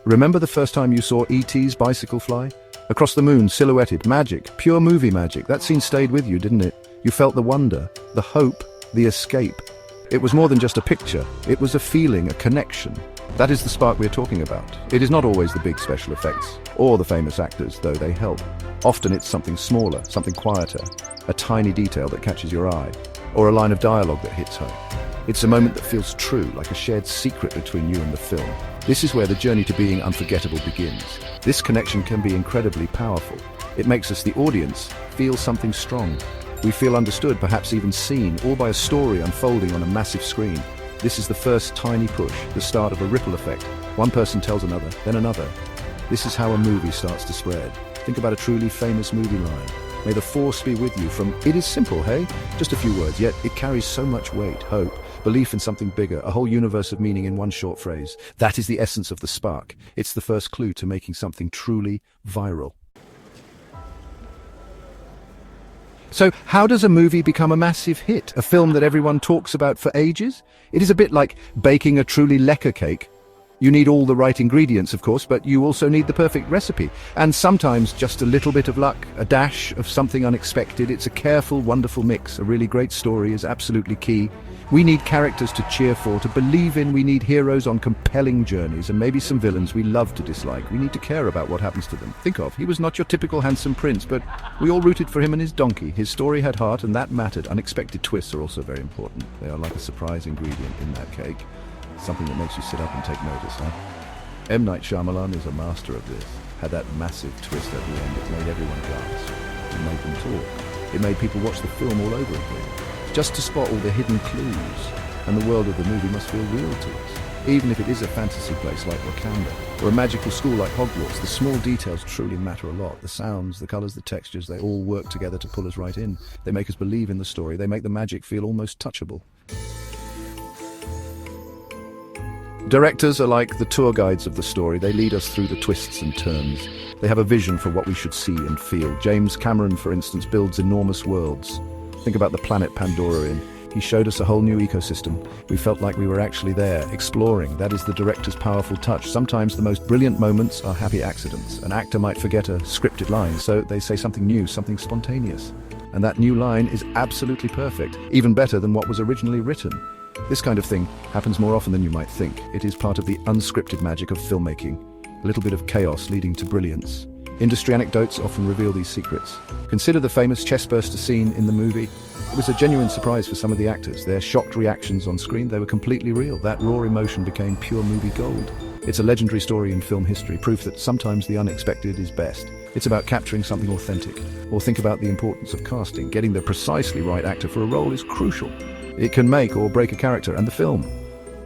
Remember the first time you saw E.T.'s bicycle fly? Across the moon, silhouetted, magic, pure movie magic. That scene stayed with you, didn't it? You felt the wonder, the hope, the escape. It was more than just a picture. It was a feeling, a connection. That is the spark we're talking about. It is not always the big special effects, or the famous actors, though they help. Often it's something smaller, something quieter, a tiny detail that catches your eye, or a line of dialogue that hits home. It's a moment that feels true, like a shared secret between you and the film. This is where the journey to being unforgettable begins. This connection can be incredibly powerful. It makes us, the audience, feel something strong. We feel understood, perhaps even seen, all by a story unfolding on a massive screen. This is the first tiny push, the start of a ripple effect. One person tells another, then another. This is how a movie starts to spread. Think about a truly famous movie line. May the force be with you, from it is simple, hey? Just a few words, yet it carries so much weight, hope, belief in something bigger, a whole universe of meaning in one short phrase. That is the essence of the spark. It's the first clue to making something truly viral. So how does a movie become a massive hit? A film that everyone talks about for ages? It is a bit like baking a truly lekker cake. You need all the right ingredients, of course, but you also need the perfect recipe. And sometimes just a little bit of luck, a dash of something unexpected. It's a careful, wonderful mix. A really great story is absolutely key. We need characters to cheer for, to believe in. We need heroes on compelling journeys, and maybe some villains we love to dislike. We need to care about what happens to them. Think of, he was not your typical handsome prince, but we all rooted for him and his donkey. His story had heart, and that mattered. Unexpected twists are also very important. They are like a surprise ingredient in that cake. Something that makes you sit up and take notice, huh? M. Night Shyamalan is a master of this. Had that massive twist at the end. It made everyone gasp. It made them talk. It made people watch the film all over again, just to spot all the hidden clues. And the world of the movie must feel real to us. Even if it is a fantasy place like Wakanda, or a magical school like Hogwarts, the small details truly matter a lot. The sounds, the colors, the textures, they all work together to pull us right in. They make us believe in the story. They make the magic feel almost touchable. Directors are like the tour guides of the story. They lead us through the twists and turns. They have a vision for what we should see and feel. James Cameron, for instance, builds enormous worlds. Think about the planet Pandora in. He showed us a whole new ecosystem. We felt like we were actually there, exploring. That is the director's powerful touch. Sometimes the most brilliant moments are happy accidents. An actor might forget a scripted line, so they say something new, something spontaneous. And that new line is absolutely perfect, even better than what was originally written. This kind of thing happens more often than you might think. It is part of the unscripted magic of filmmaking. A little bit of chaos leading to brilliance. Industry anecdotes often reveal these secrets. Consider the famous chestburster scene in the movie. It was a genuine surprise for some of the actors. Their shocked reactions on screen, they were completely real. That raw emotion became pure movie gold. It's a legendary story in film history, proof that sometimes the unexpected is best. It's about capturing something authentic. Or think about the importance of casting. Getting the precisely right actor for a role is crucial. It can make or break a character and the film.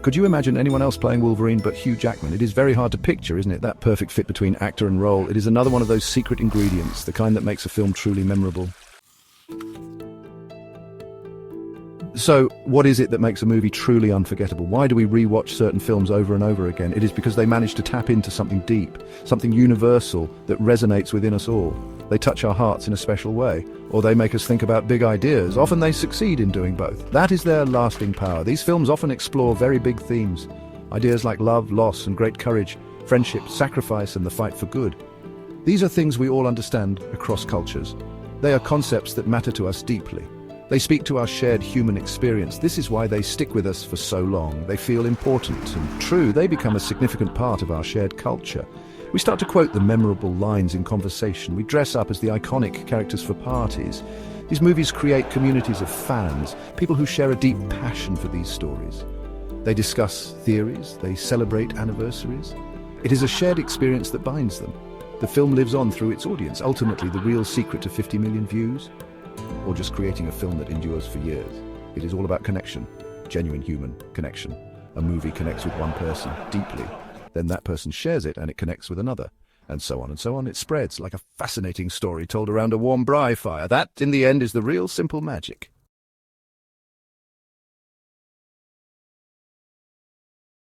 Could you imagine anyone else playing Wolverine but Hugh Jackman? It is very hard to picture, isn't it? That perfect fit between actor and role. It is another one of those secret ingredients, the kind that makes a film truly memorable. So, what is it that makes a movie truly unforgettable? Why do we rewatch certain films over and over again? It is because they manage to tap into something deep, something universal that resonates within us all. They touch our hearts in a special way, or they make us think about big ideas. Often they succeed in doing both. That is their lasting power. These films often explore very big themes. Ideas like love, loss, and great courage, friendship, sacrifice, and the fight for good. These are things we all understand across cultures. They are concepts that matter to us deeply. They speak to our shared human experience. This is why they stick with us for so long. They feel important and true. They become a significant part of our shared culture. We start to quote the memorable lines in conversation. We dress up as the iconic characters for parties. These movies create communities of fans, people who share a deep passion for these stories. They discuss theories, they celebrate anniversaries. It is a shared experience that binds them. The film lives on through its audience, ultimately the real secret to 50 million views, or just creating a film that endures for years. It is all about connection, genuine human connection. A movie connects with one person deeply. Then that person shares it and it connects with another. And so on and so on. It spreads like a fascinating story told around a warm braai fire. That, in the end, is the real simple magic.